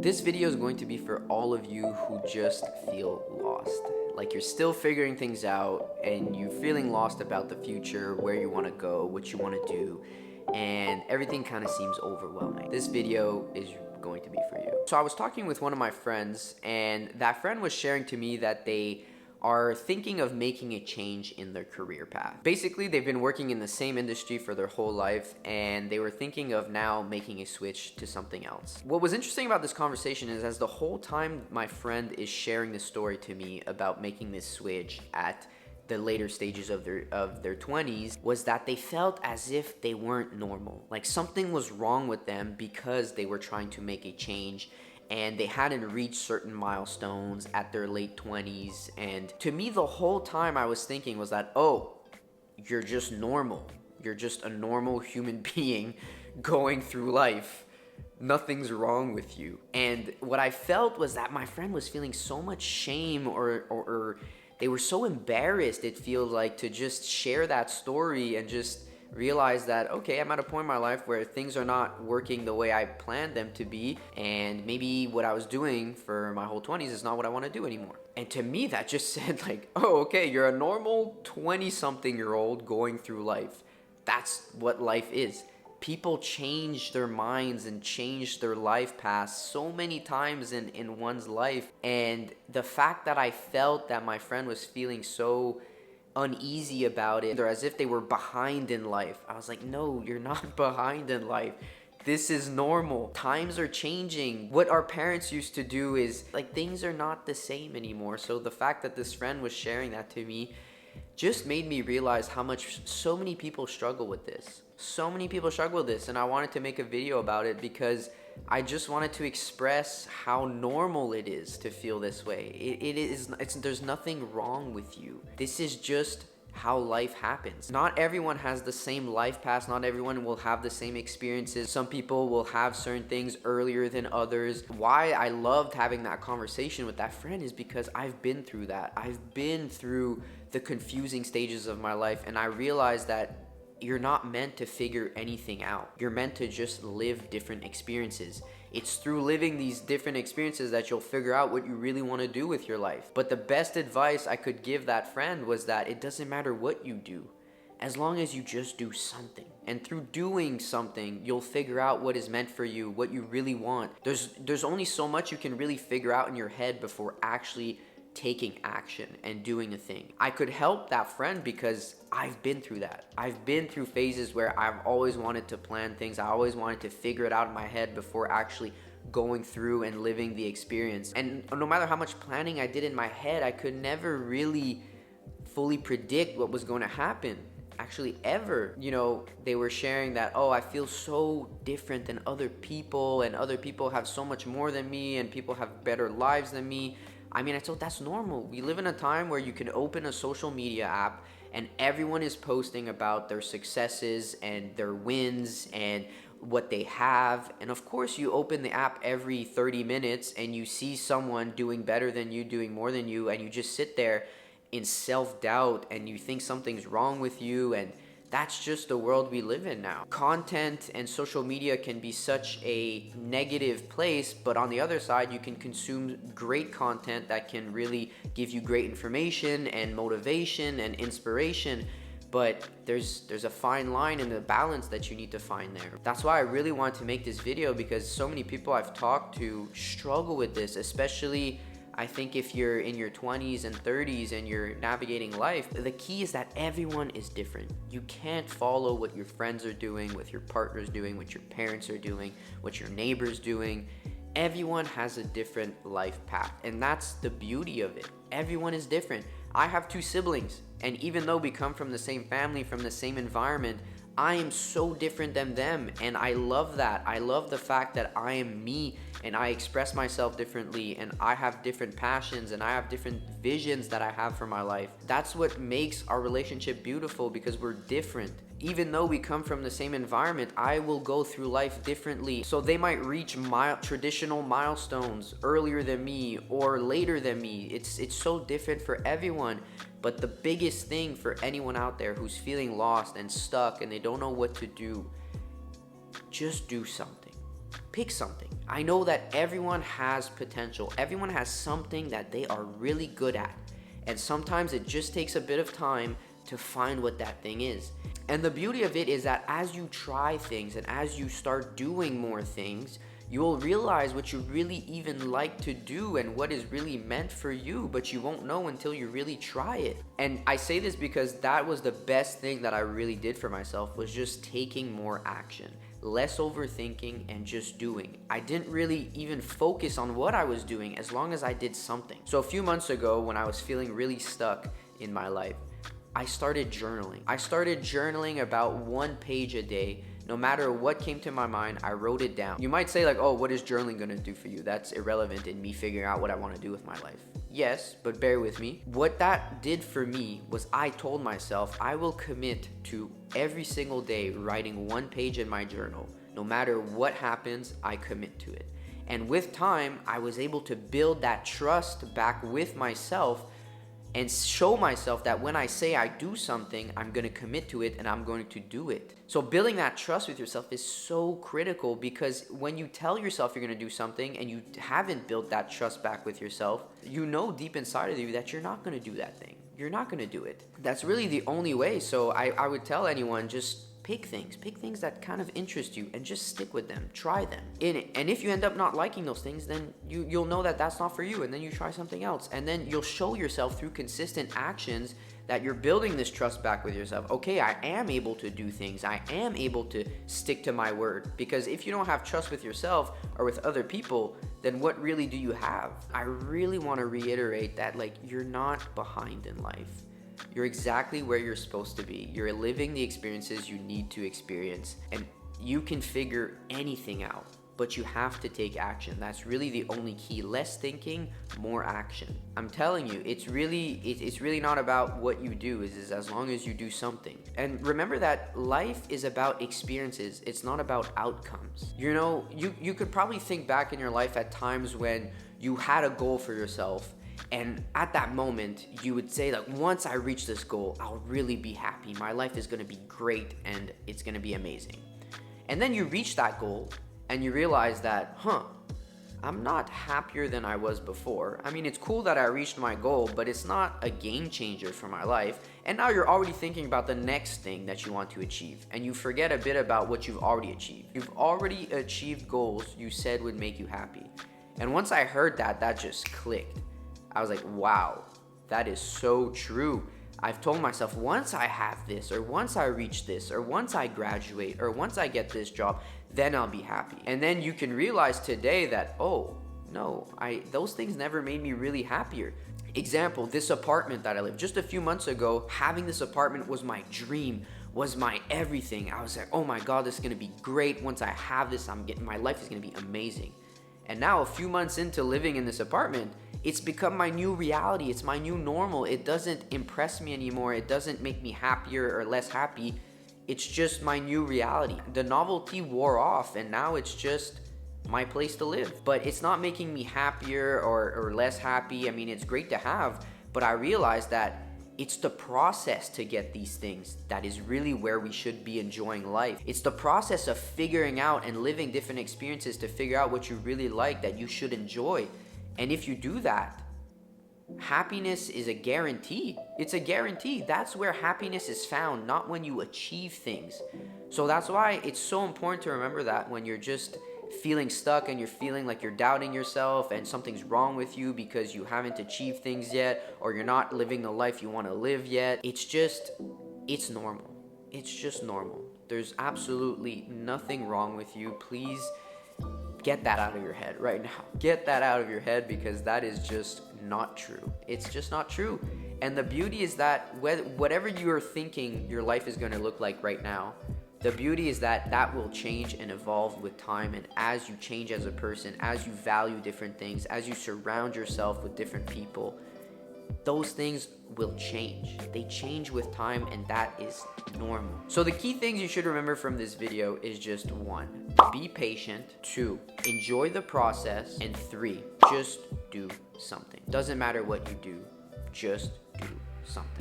This video is going to be for all of you who just feel lost. Like you're still figuring things out and you're feeling lost about the future, where you want to go, what you want to do, and everything kind of seems overwhelming. This video is going to be for you. So I was talking with one of my friends, and that friend was sharing to me that they are thinking of making a change in their career path. Basically, they've been working in the same industry for their whole life, and they were thinking of now making a switch to something else. What was interesting about this conversation is, as the whole time my friend is sharing this story to me about making this switch at the later stages of their 20s, was that they felt as if they weren't normal. Like something was wrong with them because they were trying to make a change and they hadn't reached certain milestones at their late 20s. And to me, the whole time I was thinking was that, oh, you're just normal. You're just a normal human being going through life. Nothing's wrong with you. And what I felt was that my friend was feeling so much shame, or they were so embarrassed, it feels like, to just share that story and just realize that, okay, I'm at a point in my life where things are not working the way I planned them to be, and maybe what I was doing for my whole 20s is not what I want to do anymore. And to me, that just said like, oh, okay, you're a normal 20-something-year-old going through life. That's what life is. People change their minds and change their life paths so many times in one's life. And the fact that I felt that my friend was feeling so uneasy about it, or as if they were behind in life, I was like, no, you're not behind in life. This is normal. Times are changing. What our parents used to do is, like, things are not the same anymore. So the fact that this friend was sharing that to me just made me realize how much so many people struggle with this. So many people struggle with this, and I wanted to make a video about it because I just wanted to express how normal it is to feel this way. There's nothing wrong with you. This is just how life happens. Not everyone has the same life path. Not everyone will have the same experiences. Some people will have certain things earlier than others. Why I loved having that conversation with that friend is because I've been through that. I've been through the confusing stages of my life, and I realized that you're not meant to figure anything out. You're meant to just live different experiences. It's through living these different experiences that you'll figure out what you really want to do with your life. But the best advice I could give that friend was that it doesn't matter what you do, as long as you just do something. And through doing something, you'll figure out what is meant for you, what you really want. There's only so much you can really figure out in your head before actually taking action and doing a thing. I could help that friend because I've been through that. I've been through phases where I've always wanted to plan things. I always wanted to figure it out in my head before actually going through and living the experience. And no matter how much planning I did in my head, I could never really fully predict what was going to happen. Actually, ever. You know, they were sharing that, oh, I feel so different than other people, and other people have so much more than me, and people have better lives than me. I mean, I thought that's normal. We live in a time where you can open a social media app and everyone is posting about their successes and their wins and what they have. And of course, you open the app every 30 minutes and you see someone doing better than you, doing more than you, and you just sit there in self-doubt and you think something's wrong with you, and that's just the world we live in now. Content and social media can be such a negative place, but on the other side, you can consume great content that can really give you great information and motivation and inspiration. But there's a fine line and a balance that you need to find there. That's why I really wanted to make this video, because so many people I've talked to struggle with this, especially I think if you're in your 20s and 30s and you're navigating life. The key is that everyone is different. You can't follow what your friends are doing, what your partner's doing, what your parents are doing, what your neighbor's doing. Everyone has a different life path, and that's the beauty of it. Everyone is different. I have 2 siblings, and even though we come from the same family, from the same environment, I am so different than them, and I love that. I love the fact that I am me, and I express myself differently, and I have different passions, and I have different visions that I have for my life. That's what makes our relationship beautiful, because we're different. Even though we come from the same environment, I will go through life differently. So they might reach traditional milestones earlier than me or later than me. It's so different for everyone. But the biggest thing for anyone out there who's feeling lost and stuck and they don't know what to do, just do something. Pick something. I know that everyone has potential. Everyone has something that they are really good at. And sometimes it just takes a bit of time to find what that thing is. And the beauty of it is that as you try things and as you start doing more things, you will realize what you really even like to do and what is really meant for you, but you won't know until you really try it. And I say this because that was the best thing that I really did for myself, was just taking more action. Less overthinking and just doing. I didn't really even focus on what I was doing as long as I did something. So a few months ago, when I was feeling really stuck in my life, I started journaling. I started journaling about 1 page a day. No matter what came to my mind, I wrote it down. You might say like, oh, what is journaling gonna do for you? That's irrelevant in me figuring out what I wanna do with my life. Yes, but bear with me. What that did for me was I told myself I will commit to every single day writing 1 page in my journal. No matter what happens, I commit to it. And with time, I was able to build that trust back with myself and show myself that when I say I do something, I'm going to commit to it and I'm going to do it. So building that trust with yourself is so critical, because when you tell yourself you're going to do something and you haven't built that trust back with yourself, you know deep inside of you that you're not going to do that thing. You're not going to do it. That's really the only way. So I would tell anyone, just pick things that kind of interest you and just stick with them. Try them. And if you end up not liking those things, then you'll know that that's not for you, and then you try something else. And then you'll show yourself through consistent actions that you're building this trust back with yourself. Okay, I am able to do things. I am able to stick to my word. Because if you don't have trust with yourself or with other people, then what really do you have? I really want to reiterate that, like, you're not behind in life. You're exactly where you're supposed to be. You're living the experiences you need to experience, and you can figure anything out, but you have to take action. That's really the only key. Less thinking, more action. I'm telling you, it's really not about what you do, is as long as you do something. And remember that life is about experiences. It's not about outcomes. You know, you could probably think back in your life at times when you had a goal for yourself, and at that moment, you would say, like, once I reach this goal, I'll really be happy. My life is gonna be great and it's gonna be amazing. And then you reach that goal and you realize that, I'm not happier than I was before. I mean, it's cool that I reached my goal, but it's not a game changer for my life. And now you're already thinking about the next thing that you want to achieve. And you forget a bit about what you've already achieved. You've already achieved goals you said would make you happy. And once I heard that, that just clicked. I was like, wow, that is so true. I've told myself, once I have this, or once I reach this, or once I graduate, or once I get this job, then I'll be happy. And then you can realize today that, oh, no, those things never made me really happier. Example, this apartment that I live. Just a few months ago, having this apartment was my dream, was my everything. I was like, oh my God, this is gonna be great. Once I have this, my life is gonna be amazing. And now a few months into living in this apartment, it's become my new reality. It's my new normal. It doesn't impress me anymore. It doesn't make me happier or less happy. It's just my new reality. The novelty wore off, and now it's just my place to live. But it's not making me happier or less happy. I mean, it's great to have, but I realized that it's the process to get these things that is really where we should be enjoying life. It's the process of figuring out and living different experiences to figure out what you really like that you should enjoy. And if you do that, happiness is a guarantee. It's a guarantee. That's where happiness is found, not when you achieve things. So that's why it's so important to remember that when you're just feeling stuck and you're feeling like you're doubting yourself and something's wrong with you because you haven't achieved things yet, or you're not living the life you want to live yet, it's normal. It's just normal. There's absolutely nothing wrong with you. Please get that out of your head right now. Get that out of your head, because that is just not true. It's just not true. And the beauty is that whatever you're thinking your life is going to look like right now, the beauty is that that will change and evolve with time. And as you change as a person, as you value different things, as you surround yourself with different people, those things will change. They change with time, and that is normal. So the key things you should remember from this video is just 1, be patient, 2, enjoy the process, and 3, just do something. Doesn't matter what you do, just do something.